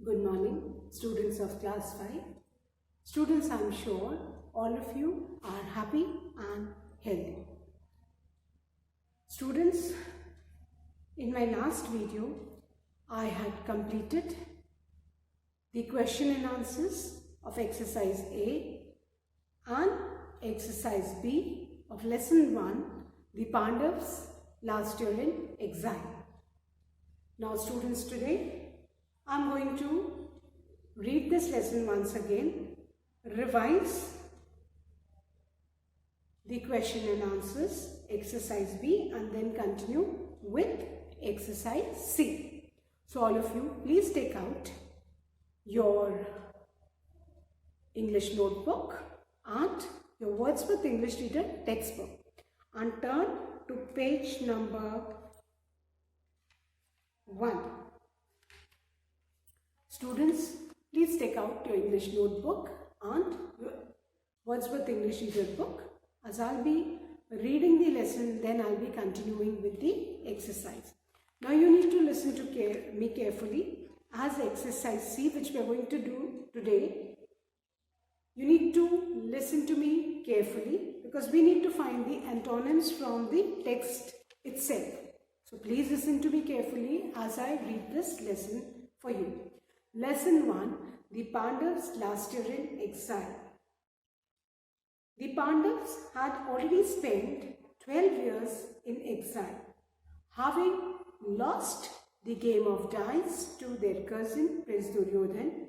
Good morning, students of class 5. Students, I am sure all of you are happy and healthy. Students, in my last video, I had completed the question and answers of exercise A and exercise B of lesson 1, the Pandavas last year in exile. Now students, today I am going to read this lesson once again, revise the question and answers, exercise B, and then continue with exercise C. So all of you, please take out your English notebook and your Wordsworth English Reader textbook and turn to page number 1. Students, please take out your English notebook and your Wordsworth English Reader book, as I'll be reading the lesson, then I'll be continuing with the exercise. Now you need to listen to me carefully as exercise C, which we are going to do today. You need to listen to me carefully because we need to find the antonyms from the text itself. So please listen to me carefully as I read this lesson for you. Lesson 1, the Pandavas last year in exile. The Pandavas had already spent 12 years in exile, having lost the game of dice to their cousin Prince Duryodhan.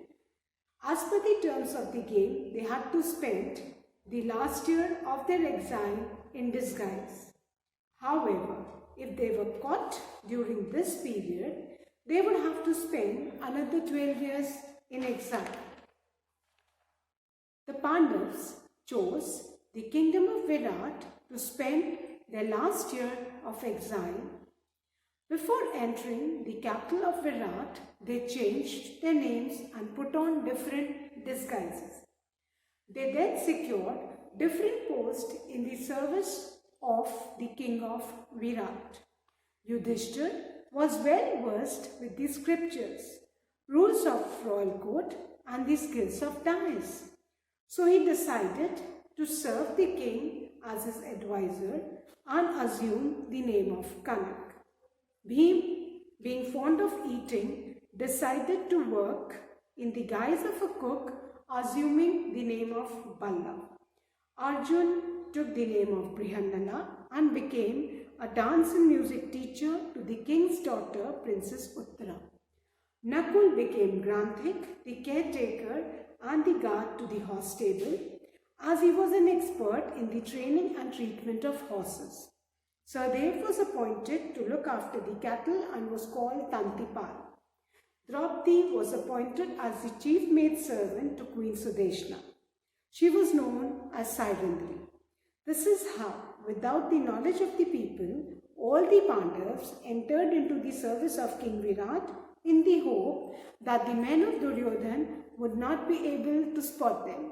As per the terms of the game, they had to spend the last year of their exile in disguise. However, if they were caught during this period, they would have to spend another 12 years in exile. The Pandavas chose the kingdom of Virat to spend their last year of exile. Before entering the capital of Virat, they changed their names and put on different disguises. They then secured different posts in the service of the king of Virat. Yudhishthir was well versed with the scriptures, rules of royal code and the skills of dice. So he decided to serve the king as his advisor and assume the name of Kanak. Bhim, being fond of eating, decided to work in the guise of a cook, assuming the name of Balla. Arjun took the name of Brihandana and became a dance and music teacher to the king's daughter, Princess Uttara. Nakul became Granthik, the caretaker and the guard to the horse stable, as he was an expert in the training and treatment of horses. Sahadev was appointed to look after the cattle and was called Tantipal. Draupadi was appointed as the chief maidservant to Queen Sudeshna. She was known as Sairandri. This is how, without the knowledge of the people, all the Pandavas entered into the service of King Virat in the hope that the men of Duryodhan would not be able to spot them.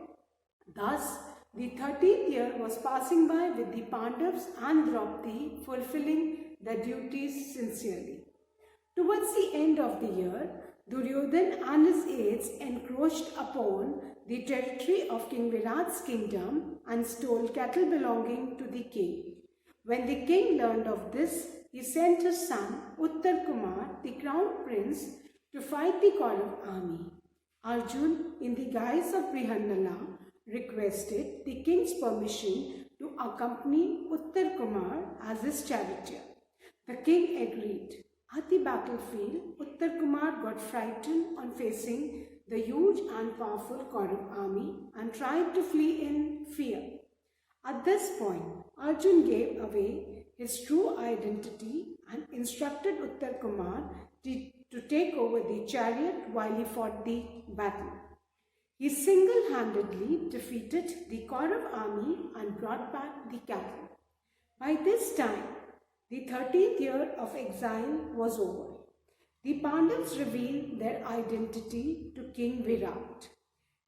Thus, the 13th year was passing by with the Pandavas and Draupadi fulfilling their duties sincerely. Towards the end of the year, Duryodhan and his aides encroached upon the territory of King Virat's kingdom and stole cattle belonging to the king. When the king learned of this, he sent his son Uttar Kumar, the crown prince, to fight the Kaurav army. Arjun, in the guise of Brihandana, requested the king's permission to accompany Uttar Kumar as his charioteer. The king agreed. At the battlefield, Uttar Kumar got frightened on facing the huge and powerful Kaurav army and tried to flee in fear. At this point, Arjun gave away his true identity and instructed Uttar Kumar to take over the chariot while he fought the battle. He single-handedly defeated the Kaurav army and brought back the cattle. By this time, the 13th year of exile was over. The Pandavas revealed their identity to King Virat.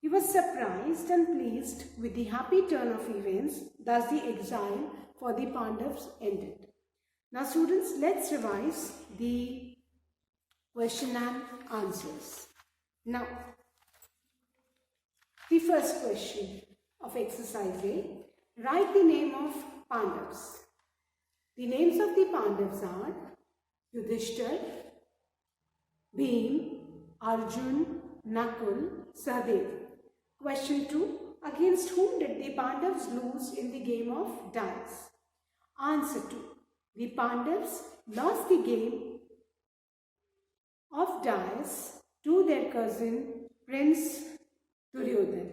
He was surprised and pleased with the happy turn of events, thus the exile for the Pandavas ended. Now students, let's revise the question and answers. Now, the first question of exercise A. Write the name of Pandavas. The names of the Pandavas are Yudhishthir, Bhim, Arjun, Nakul, Sahadev. Question 2. Against whom did the Pandavas lose in the game of dice? Answer 2. The Pandavas lost the game of dice to their cousin Prince Duryodhan.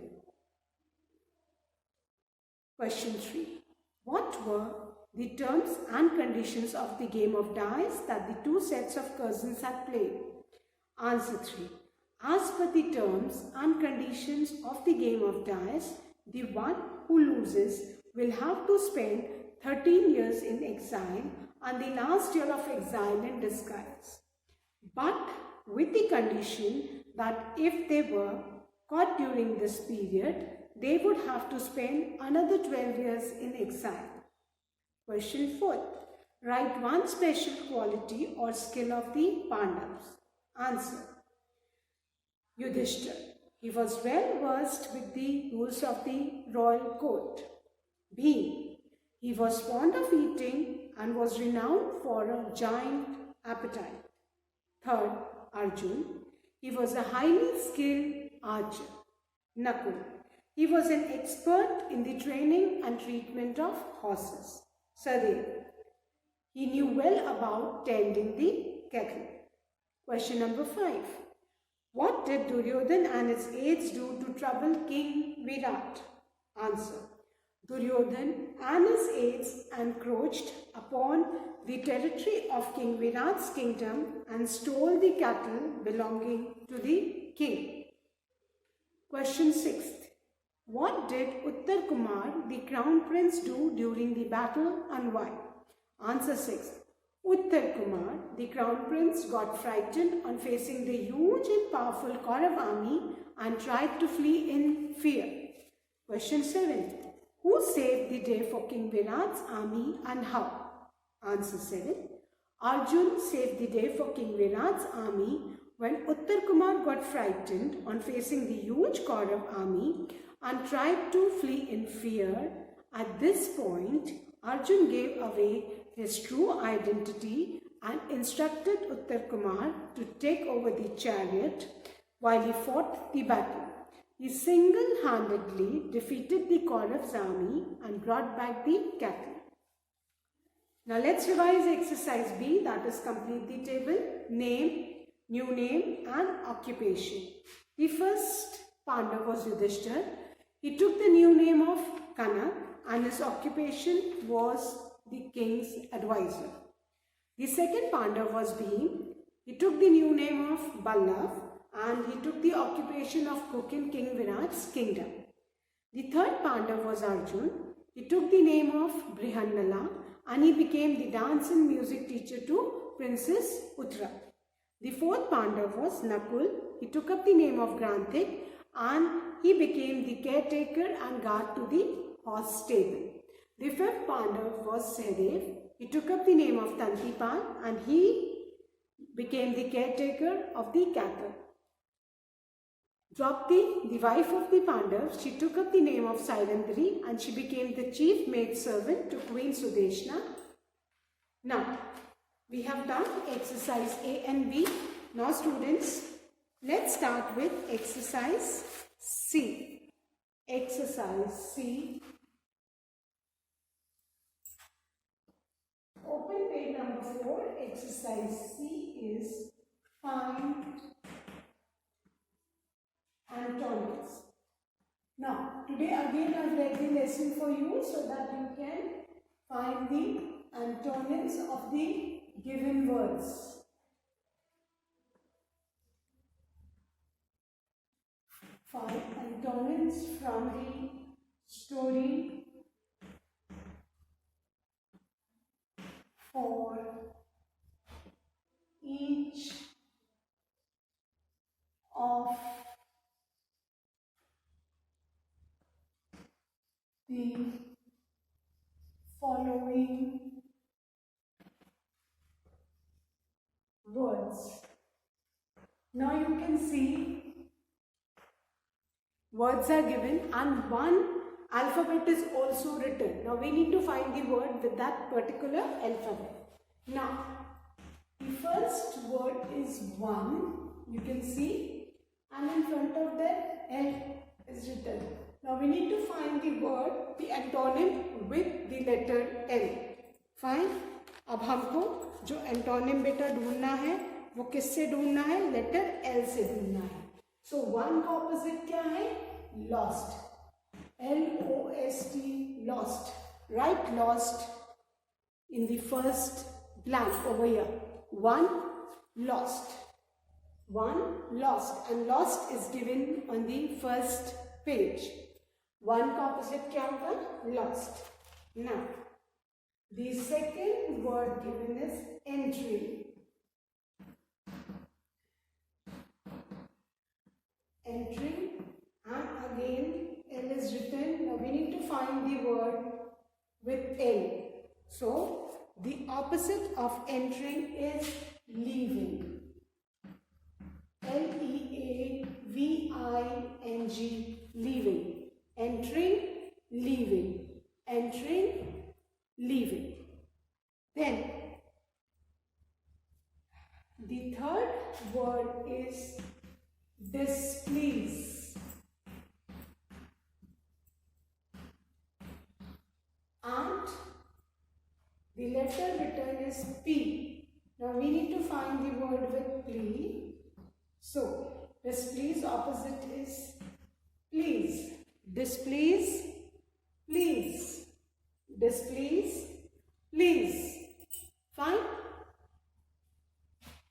Question 3. What were the terms and conditions of the game of dice that the two sets of cousins had played? Answer 3. As per the terms and conditions of the game of dice, the one who loses will have to spend 13 years in exile and the last year of exile in disguise. But with the condition that if they were caught during this period, they would have to spend another 12 years in exile. Question 4. Write one special quality or skill of the Pandavas. Answer. Yudhishthir. He was well versed with the rules of the royal court. Bhim. He was fond of eating and was renowned for a giant appetite. Third, Arjun. He was a highly skilled archer. Nakul. He was an expert in the training and treatment of horses. Sahadev. He knew well about tending the cattle. Question number 5. What did Duryodhan and his aides do to trouble King Virat? Answer. Duryodhan and his aides encroached upon the territory of King Virat's kingdom and stole the cattle belonging to the king. Question 6. What did Uttar Kumar, the crown prince, do during the battle and why? Answer 6. Uttar Kumar, the crown prince, got frightened on facing the huge and powerful Kaurav army and tried to flee in fear. Question 7. Who saved the day for King Virat's army and how? Answer 7. Arjun saved the day for King Virat's army when Uttar Kumar got frightened on facing the huge Kaurav army and tried to flee in fear. At this point, Arjun gave away his true identity and instructed Uttar Kumar to take over the chariot while he fought the battle. He single-handedly defeated the Kaurav's army and brought back the cattle. Now let's revise exercise B, that is complete the table, name, new name and occupation. The first Pandav was Yudhishthir. He took the new name of Kanak and his occupation was the king's advisor. The second Pandav was Bhim. He took the new name of Ballav and he took the occupation of cook in King Virat's kingdom. The third Pandav was Arjun. He took the name of Brihannala and he became the dance and music teacher to Princess Uttara. The fourth Pandav was Nakul. He took up the name of Granthik and he became the caretaker and guard to the horse stable. The fifth Pandav was Sahadev. He took up the name of Tantipal and he became the caretaker of the cattle. Draupadi, the wife of the Pandavas, she took up the name of Sailendri and she became the chief maidservant to Queen Sudeshna. Now, we have done exercise A and B. Now students, let's start with exercise C. Exercise C. Open page number 4. Exercise C is find antonyms. Now, today again I have read the lesson for you so that you can find the antonyms of the given words. Find antonyms from the story for each of the following words. Now you can see words are given and one alphabet is also written. Now we need to find the word with that particular alphabet. Now the first word is one, you can see, and in front of that L is written. Now we need to find the word, the antonym with the letter L. Fine. अब हमको जो antonym बेटा ढूंढना है वो किससे ढूंढना है? लेटर L से ढूंढना है. सो वन का ऑपोजिट क्या है? Lost. LOST, lost. Write lost in the first blank over here. One lost. One lost, and lost is given on the first page. One का opposite क्या होगा? Lost. Now the second word given is entry. Entry, and again L is written. Now we need to find the word with L. So the opposite of entering is leaving. LEAVING, leaving. Entering, leaving. Entering, leaving. Then the third word is displease. And the letter written is P. Now we need to find the word with P. So displease opposite is please. Displease, please. Displease, please. Fine.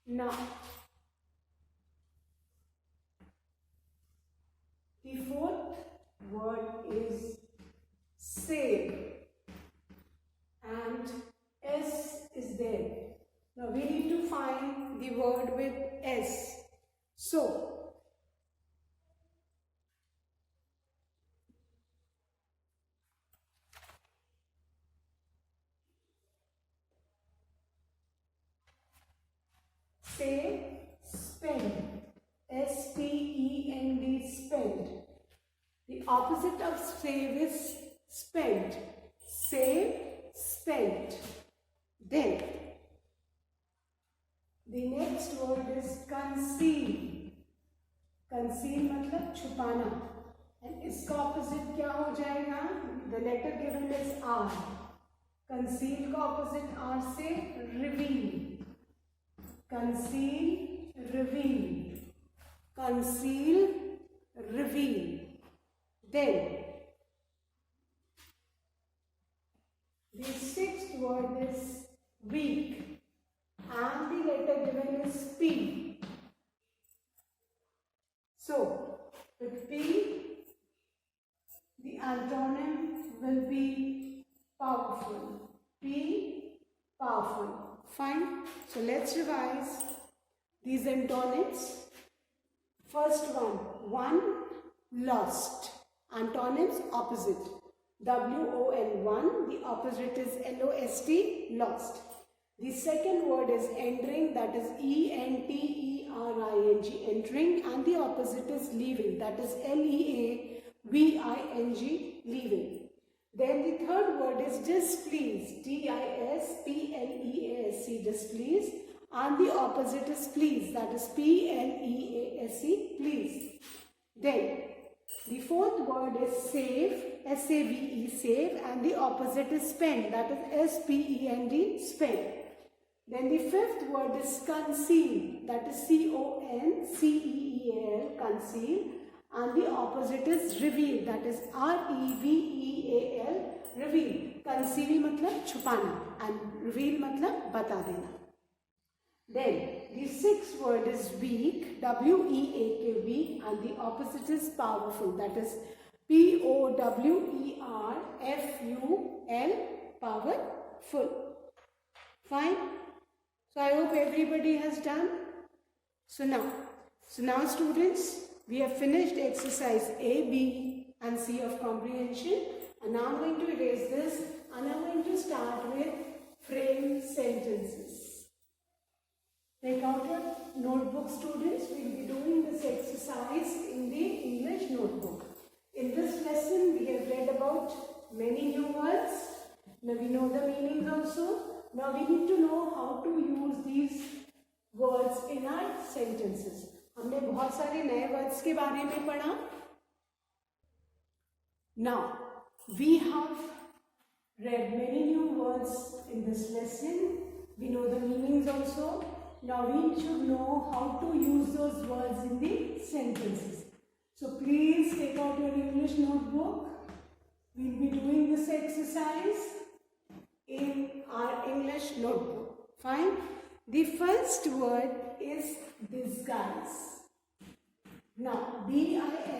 Now the fourth word is save, and S is there. Now we need to find the word with S. So save, spend. SPEND, spend. The opposite of save is spend. Save, spent. Then the next word is conceal. Conceal मतलब छुपाना. And इसका opposite क्या हो जाएगा? The letter given is R. Conceal का opposite R से reveal. Conceal, reveal. Conceal, reveal. Then the sixth word is weak, and the letter given is P. So with P, the antonym will be powerful. P, powerful. Fine. So let's revise these antonyms. First one, lost. Antonyms opposite. WON, the opposite is LOST, lost. The second word is entering, that is ENTERING, entering, and the opposite is leaving, that is LEAVING, leaving. Then the third word is displease, DISPLEASE, displease, and the opposite is please, that is PLEASE, please. Then the fourth word is save, SAVE, save, and the opposite is spend, that is SPEND, spend. Then the fifth word is conceal, that is CONCEAL, conceal, and the opposite is reveal, that is REVEAL, reveal. Conceal मतलब छुपाना and reveal मतलब बता देना. Then the sixth word is weak, WEAK, weak, and the opposite is powerful, that is POWERFUL, powerful. Fine. So I hope everybody has done. So now students, we have finished exercise A, B and C of comprehension, and now I'm going to erase this and I'm going to start with frame sentences. Take out your notebook, students. We will be doing this exercise in the English notebook. about many new words. Now we know the meanings also. Now we need to know how to use these words in our sentences. हमने बहुत सारे नए words के बारे में पढ़ा. Now we have read many new words in this lesson. We know the meanings also. Now we should know how to use those words in the sentences. So please take out your English notebook. We'll be doing this exercise in our English notebook. Fine. The first word is disguise. Now D-I-S-G-U-I-S-E.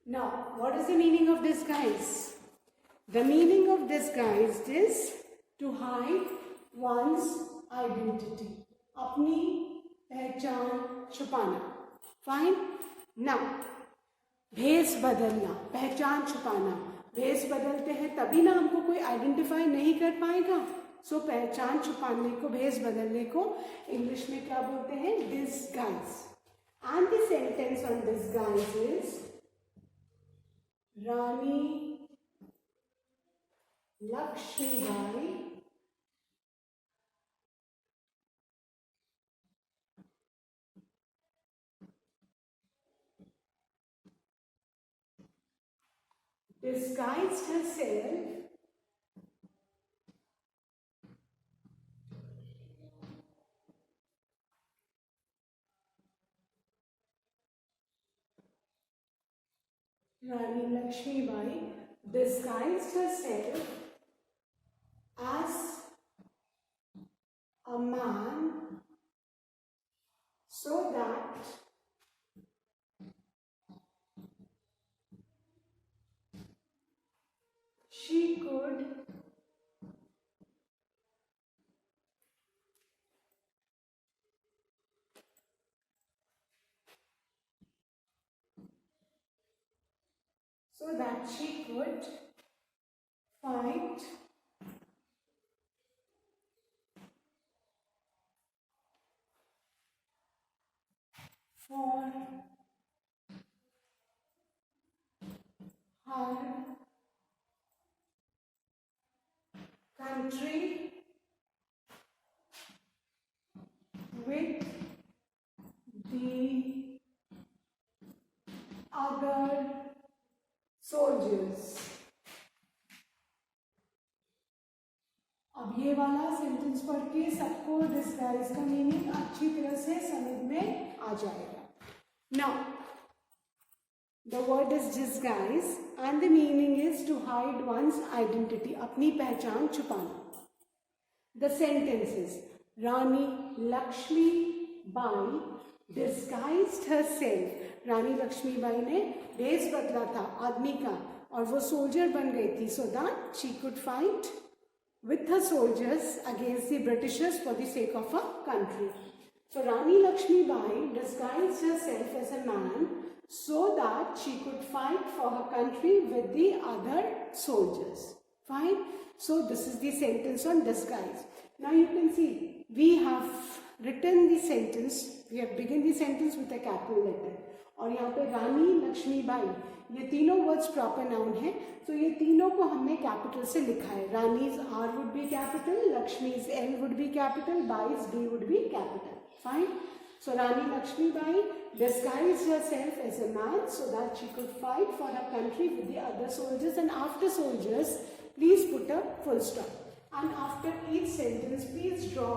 Now what is the meaning of disguise? The meaning of disguise is to hide one's identity. अपनी पहचान छुपाना. Fine. Now भेष बदलना, पहचान छुपाना. भेष बदलते हैं तभी ना हमको कोई आइडेंटिफाई नहीं कर पाएगा. सो पहचान छुपाने को, भेष बदलने को इंग्लिश में क्या बोलते हैं? Disguise. And the sentence on disguise is Rani Lakshmibai disguised herself Rani Lakshmibai disguised herself as a man so that she could fight for her country with the other soldiers. अब ये वाला सेंटेंस पढ़ के सबको डिस्गाइज का मीनिंग अच्छी तरह से समझ में आ जाएगा. Now the word is disguise and the meaning is to hide one's identity, अपनी पहचान छुपाना. The sentences Rani Lakshmibai disguised herself. Rani Lakshmibai ने भेष बदला था आदमी का और वो सोल्जर बन गई थी so that she could fight with her soldiers against the Britishers for the sake of her country. So Rani Lakshmibai disguised herself as a man so that she could fight for her country with the other soldiers. Fine. So this is the sentence on disguise. Now you can see we have written the sentence. We have begun the sentence with a capital letter. और यहाँ पे रानी लक्ष्मीबाई ये तीनों words proper noun है. तो ये तीनों को हमने कैपिटल से लिखा है. Rani's R would be capital, Lakshmi's L would be capital, Bai's B would be capital. Fine. So Rani Lakshmibai disguised herself as a man so that she could fight for her country with the other soldiers. And after soldiers, please put a full stop. And after each sentence, please draw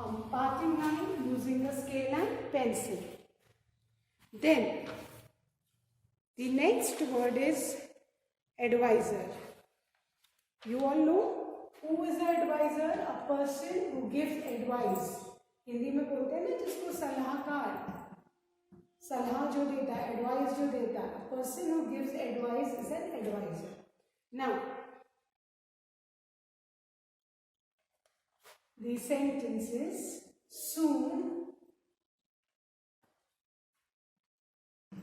a parting line using a scale and pencil. Then the next word is advisor. You all know who is an advisor? A person who gives advice. Hindi में बोलते हैं ना जिसको सलाहकार, सलाह जो देता है, एडवाइस जो देता है. A person who gives advice is an advisor. Now the sentence is soon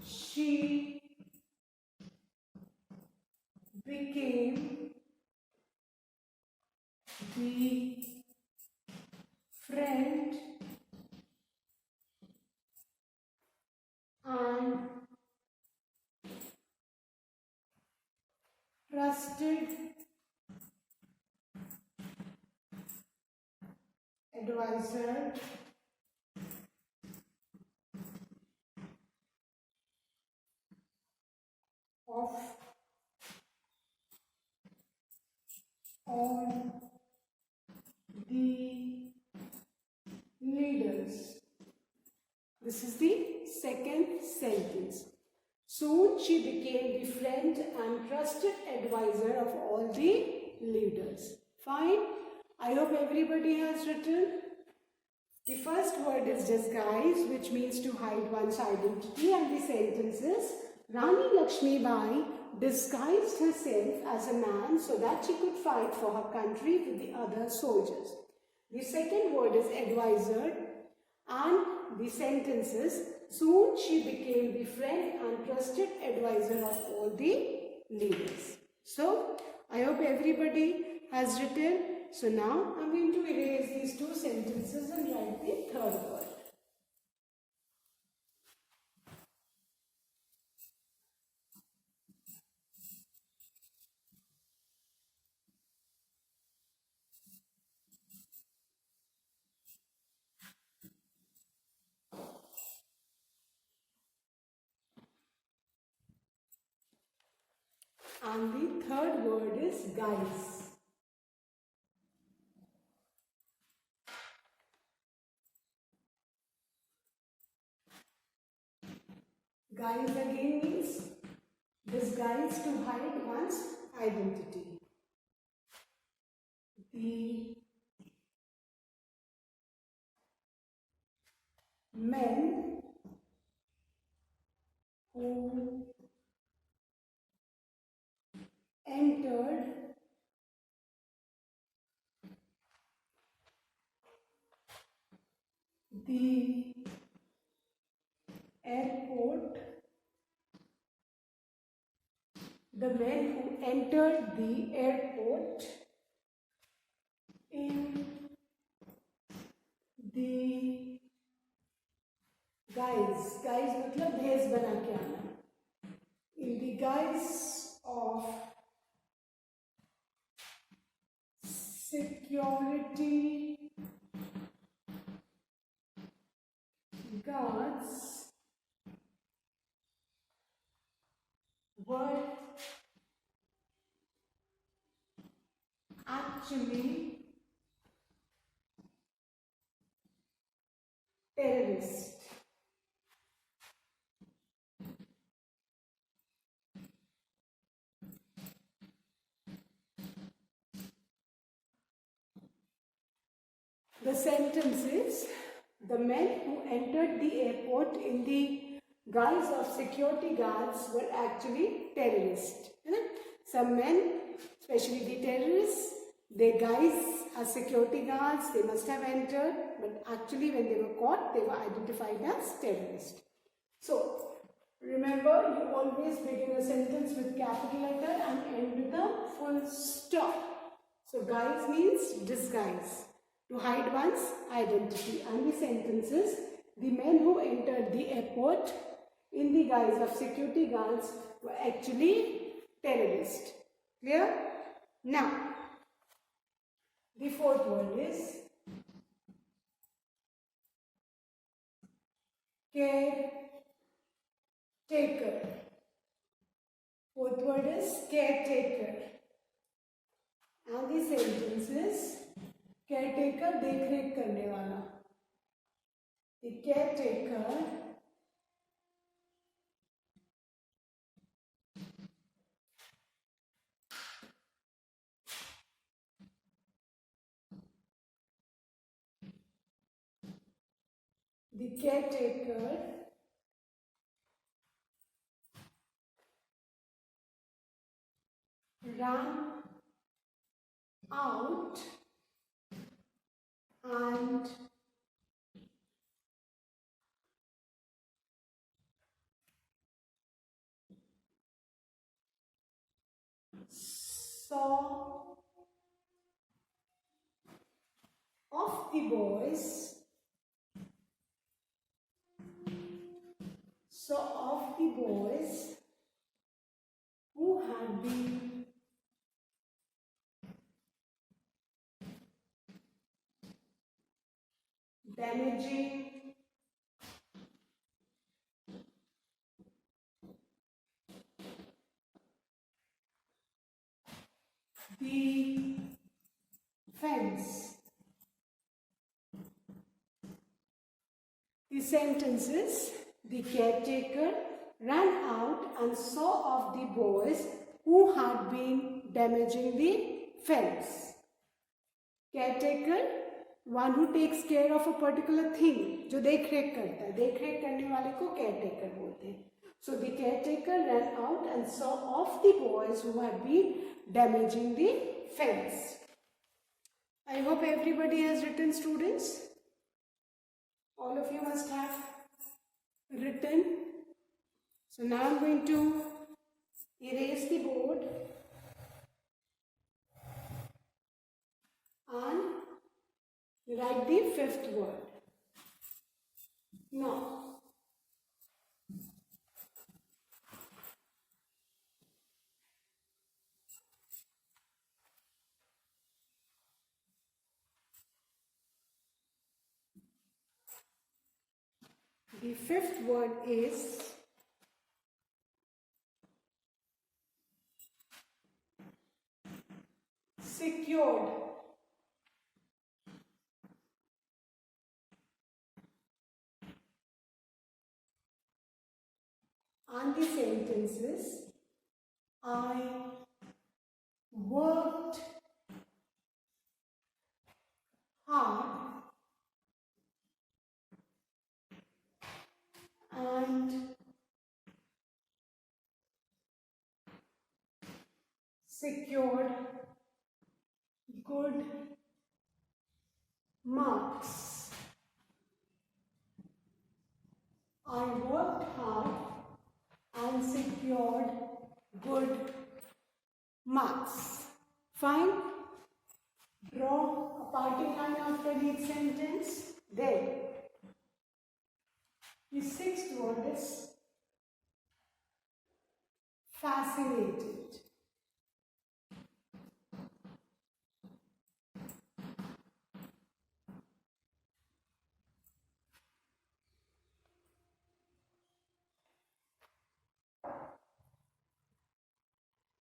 she became the friend and trusted advisor of all the leaders. This is the second sentence. Soon she became the friend and trusted advisor of all the leaders. Fine. I hope everybody has written. The first word is disguise, which means to hide one's identity, and the sentence is Rani Lakshmi Bai disguised herself as a man so that she could fight for her country with the other soldiers. The second word is advisor, and the sentence is soon she became the friend and trusted advisor of all the leaders. So, I hope everybody has written. So now I am going to erase these two sentences and write the third word. And the third word is guise. Guise again means disguise to hide one's identity. The men who entered the airport, the men who entered the airport in the guise मतलब भेष बना के आना, in the guise of security guards were actually terrorists. The sentence is, the men who entered the airport in the guise of security guards were actually terrorists. Some men, especially the terrorists, they guise as security guards, they must have entered, but actually when they were caught, they were identified as terrorists. So, remember, you always begin a sentence with capital letter and end with a full stop. So, guise means disguise, to hide one's identity. And the sentence is, the men who entered the airport in the guise of security guards were actually terrorists. Clear? Now, the fourth word is caretaker. Fourth word is caretaker. And the sentence is caretaker देख रेख करने वाला. The caretaker ran out and saw of the boys, who had been damaging the fence. The sentence is, the caretaker ran out and saw off the boys who had been damaging the fence. Caretaker, one who takes care of a particular thing, जो देख रेख करता है, देख रेख करने वाले को caretaker बोलते हैं. So the caretaker ran out and saw off the boys who had been damaging the fence. I hope everybody has written, students. All of you must have written. So now I'm going to erase the board and write the fifth word. Now, the fifth word is secured. And the sentence is, I worked hard and secured good marks. I worked hard and secured good marks. Fine. Draw a parting line after each sentence. Then, the sixth word is fascinated.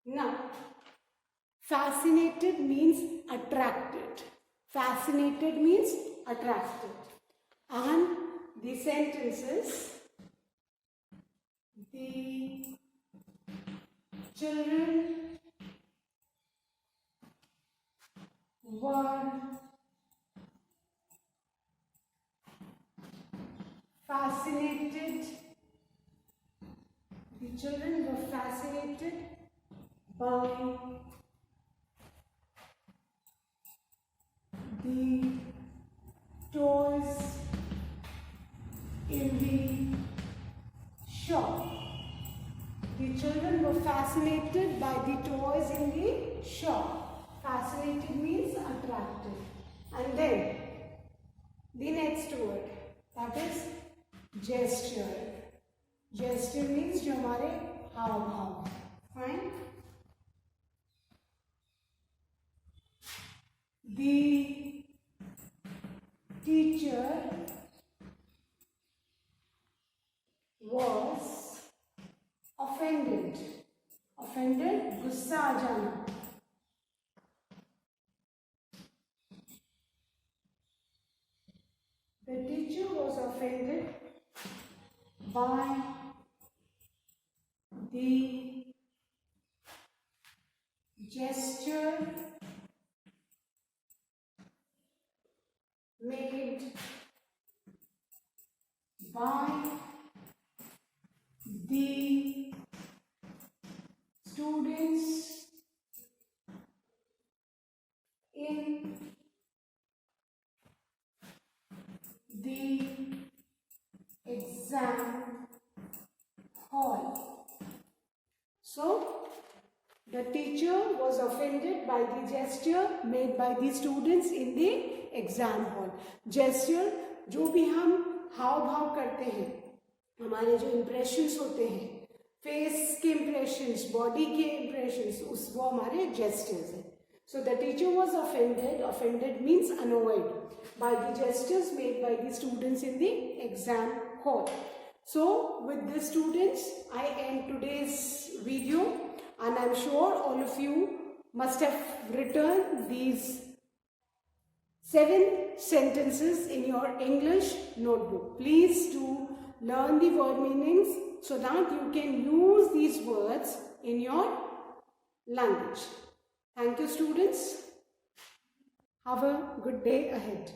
Now, fascinated means attracted. Fascinated means attracted. And the sentence is, the children were fascinated. The children were fascinated by the toys in the shop. The children were fascinated by the toys in the shop. Fascinated means attracted. And then the next word, that is gesture. Gesture means जो हमारे हाव भाव. Fine. The teacher was offended. Offended, गुस्सा आ जाना. The teacher was offended by the gesture made by the students in the exam hall. So, the teacher was offended by the gesture made by the students in the exam hall. Gesture, जो भी हम हाव भाव करते हैं, हमारे जो impressions होते हैं, फेस के इम्प्रेशंस, बॉडी के इम्प्रेशंस, उस वो हमारे जेस्चर्स हैं. So the teacher was offended. Offended means अनोयड. by the gestures made by the students in the exam hall. So with this, students, I end today's video, and I'm sure all of you must have written these 7 sentences in your English notebook. Please do learn the word meanings so that you can use these words in your language. Thank you, students. Have a good day ahead.